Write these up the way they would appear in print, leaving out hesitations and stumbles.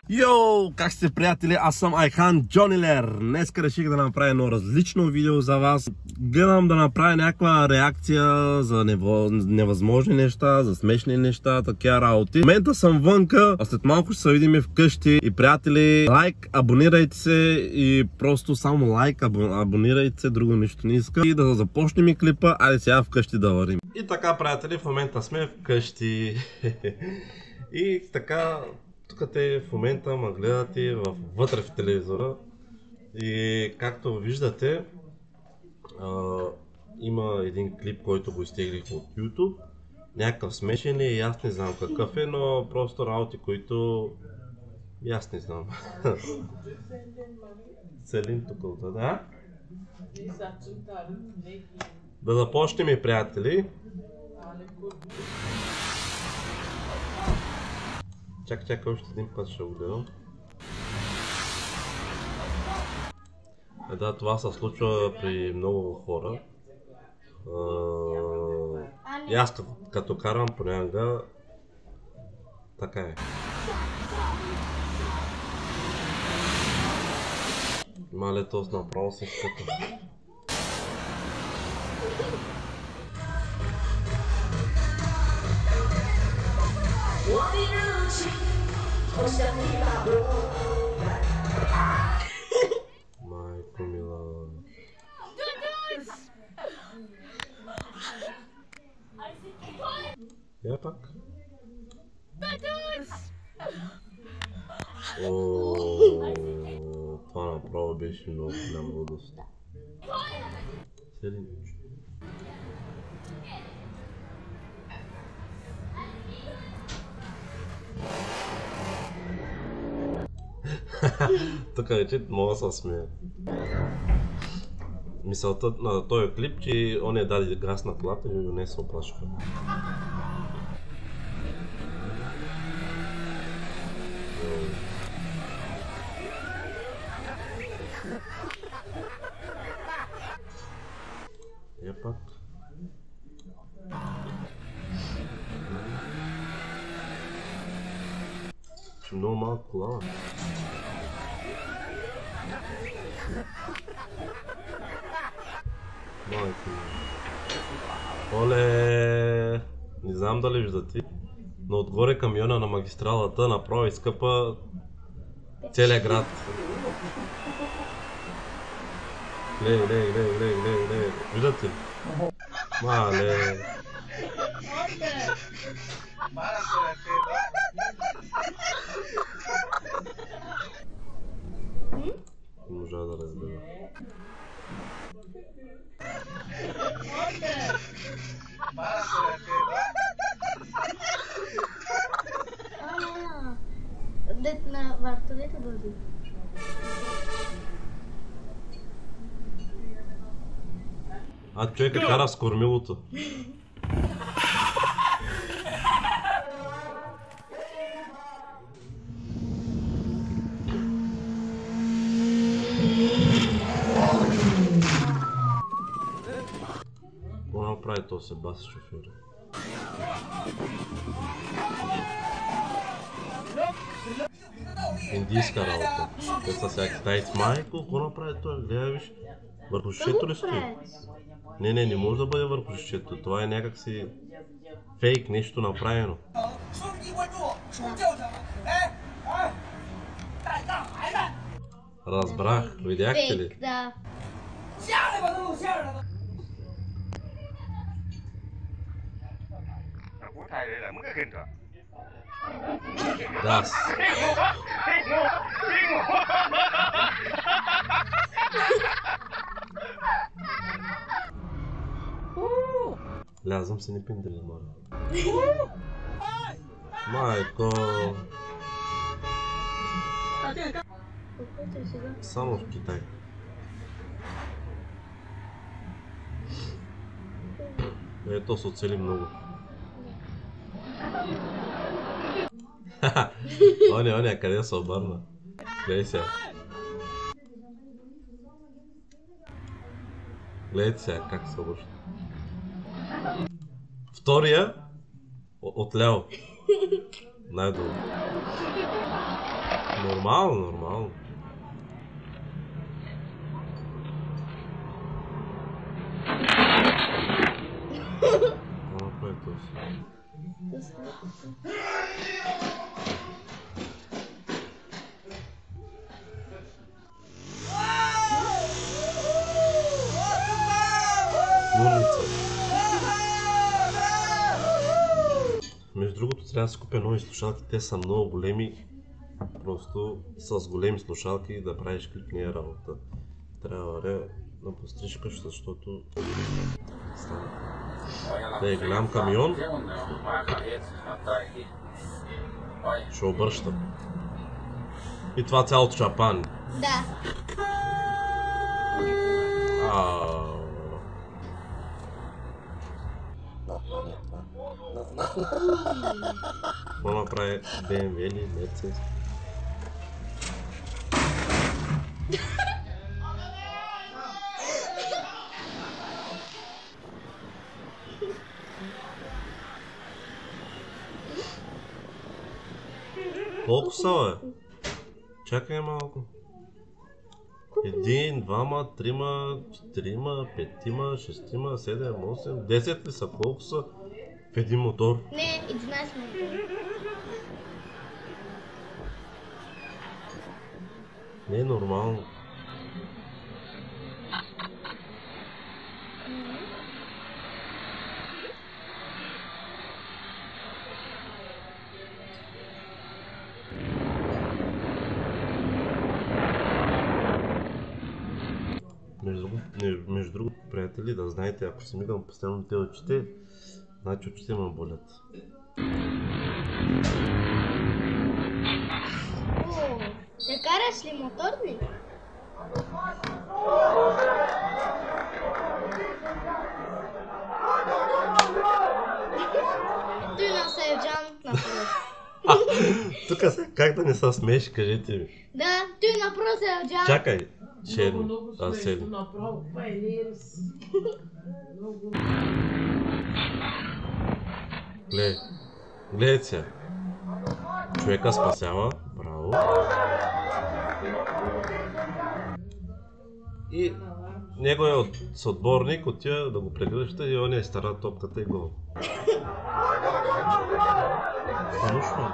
Йоу, как сте, приятели? Аз съм Айхан Джонилер. Днеска реших да направя едно различно видео за вас. Гледам да направя някаква реакция за невъзможни неща, за смешни неща, такива работи. В момента съм вънка, а след малко ще се видим вкъщи. И приятели, лайк, абонирайте се и просто само лайк, абонирайте се, друго нищо не иска. И да започнем и клипа, айде сега вкъщи да варим. И така, приятели, в момента сме вкъщи. И така... Тук те в момента ме гледате вътре в телевизора и както виждате има един клип, който го изтеглих от YouTube. Някакъв смешен и аз не знам какъв е, но просто работи, които и аз не знам. Селин тук, да? Да започнем, приятели. Чакай, още един път ще го гледам. Да, това се случва при много хора. И аз като карам понякога, така е. Мале този направо се скъпа. Майко мила. Я пак. Това направо беше много голям лудост. Селин. Тук вече мога да се смея. Мисълта на този клип, че он даде газ на колата и не се оплашва. Я пак. Че много малко кола. Майко. Оле! Не знам дали виждате, но отгоре камиона на магистралата направо изкъпа целия град. Лей. Виждате ли? Мале! Не можа да разбера. Дет на вартовете дойде. А човека кара с кормилото. Какво направи този бас шофьор? Индийска работа. Те са сега китайци. Майко, какво направи това? Гледай, виж. Върху шишето ли стои? Не може да бъде върху шишето. Това е някакси фейк, нещо направено. Разбрах, видяхте ли? Да. Да. Лязам се не пиндали, мама. Майко. Само в Китай. Ето се оцели много. Оня, къде се обърна? Гледай сега. Гледайте сега как се обръща. Втория отляво. Най-долу. Нормално, нормално. Какво направи този? Луница. Между другото трябва да си купя нови слушалки, те са много големи. Просто с големи слушалки да правиш клип не е работа. Трябва да постриж къща, защото да е голям камион. Ще обръща. И това цялото шапан. Да. Какво направи BMW или Mercedes? Колко са, бе? Чакай малко. 1, 2, 3, 4, 5, 6, 7, 8, 10 ли са? Колко са в един мотор? Не, 11 мотор. Не е нормално. Между другото, приятели, да знаете, ако си мигам постоянно те очите, значи очите ме болят. Ще караш ли моторник? Той на Севджан напротив. Тук как да не се смееш, кажете ми. Да, той напротив Севджан. Чакай, черни, аз седи. Гледай сега. Човека спасява, браво. И неговият съотборник отива да го прегръща и он е стара топката и гол. Конечно.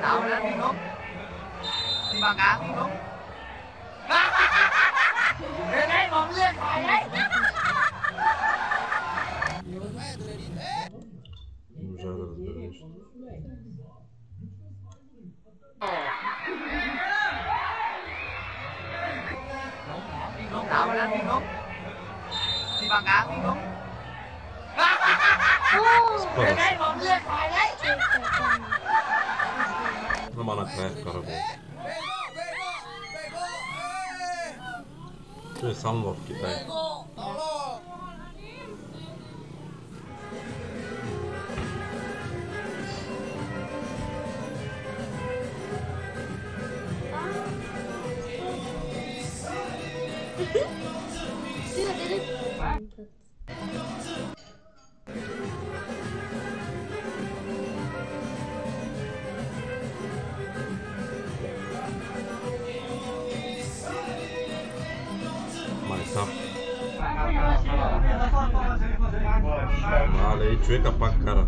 Đậu lên đi Nút. Đi bằng cá đi Nút. Lên đấy, bóng lên phải đấy. Не можа да разбера нещо. Đậu lên đi Nút. Đi bằng cá đi Nút. Lên đấy, bóng lên phải đấy. Ама накрая вкара гол. Той е само в Китай. Майка. Мале, и човека пак кара.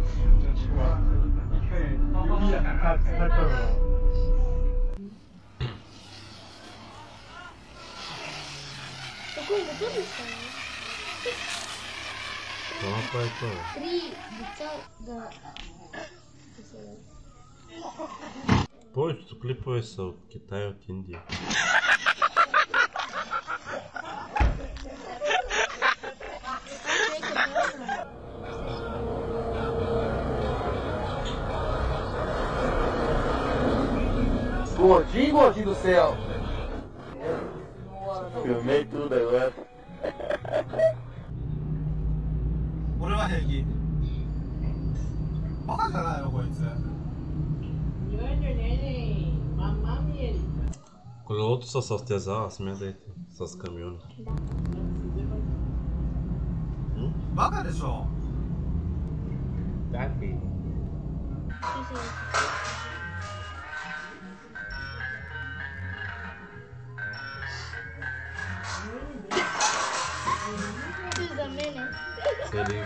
Какой мотор ли става? Това прави това. 3 деца да... Повечето клипове са от Китай и от Индия. Gordinho, gordinho do céu. Filmei tudo agora. 俺は平気。バカじゃないのこいつ。Колелото се състезава, смятайте, с камиони. Бака де шо? Такви. Ти за мене. Цели.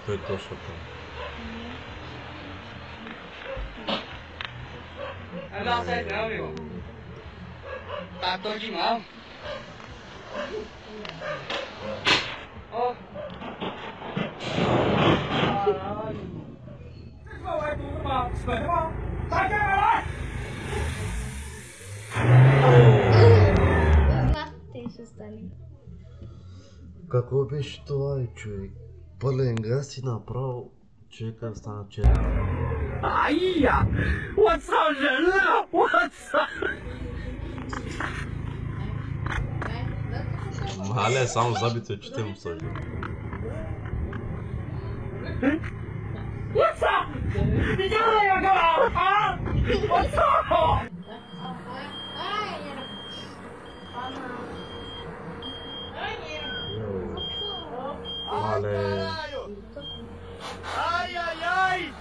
Той е точно там. Alo, xe nữa biểu. Tạt tôi chừng không? Ô. Знах, те ще стане. Какво беше това, човек? Пълен газ си направо, човека стана черен. 哎呀！我操人了！我操！ Мале, само зъбите очите му съжда. 我操！你这样干嘛啊？我操！ Мале. Ай, ай, ай!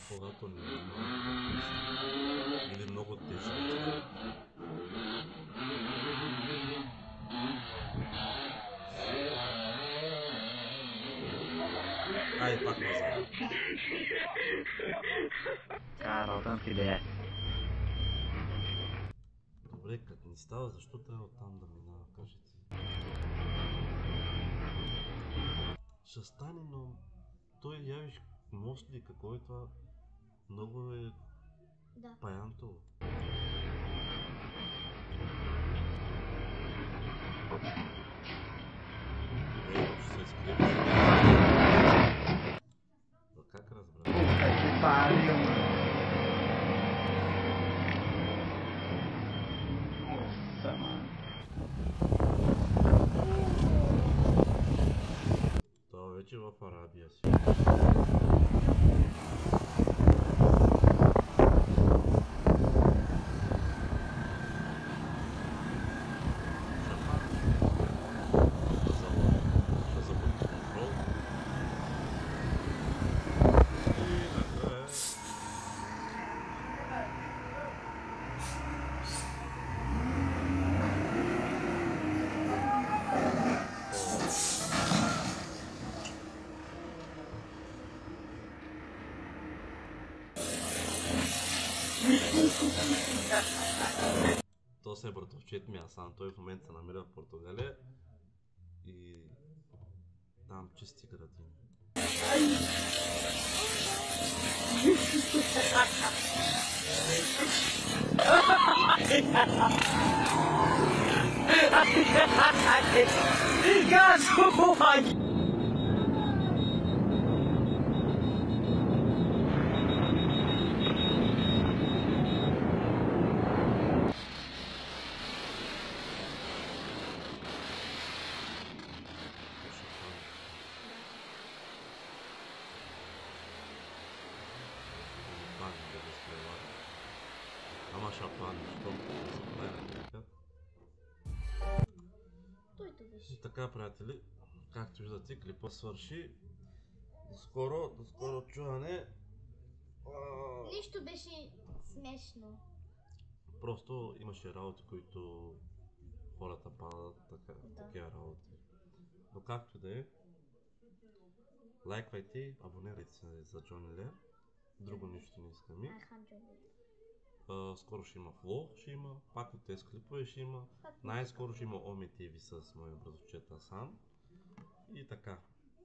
Когато не е или много тежко. Ай, пак назад. Карал филе. Добре, като не става, защо трябва оттам да минава, кажете? Ще стане, но той явиш мост ли, какво е това? Много е Да. паянтово. Ще се изкрепи. Как разбра? Това вече в Арабия си. То се е братовчет ми Асан, той в момента се намира в Португалия и там чисти градини. Ама шапан, що Той то беше. и така, приятели, както виждате, клипа свърши. До скоро чуване. Нищо Нищо беше смешно. Просто имаше работи, които хората падат, такива работи. Но както да е, лайквайте, абонирайте се за Джони Лер. Друго нищо не искаме. Айхан Джони. Скоро ще има влог, ще има, пак от тези клипове ще има. Най-скоро ще има Оми ТВ с моя бразовчет Асан. И така.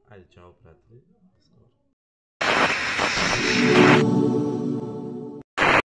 Айде, чао, приятели. До скоро.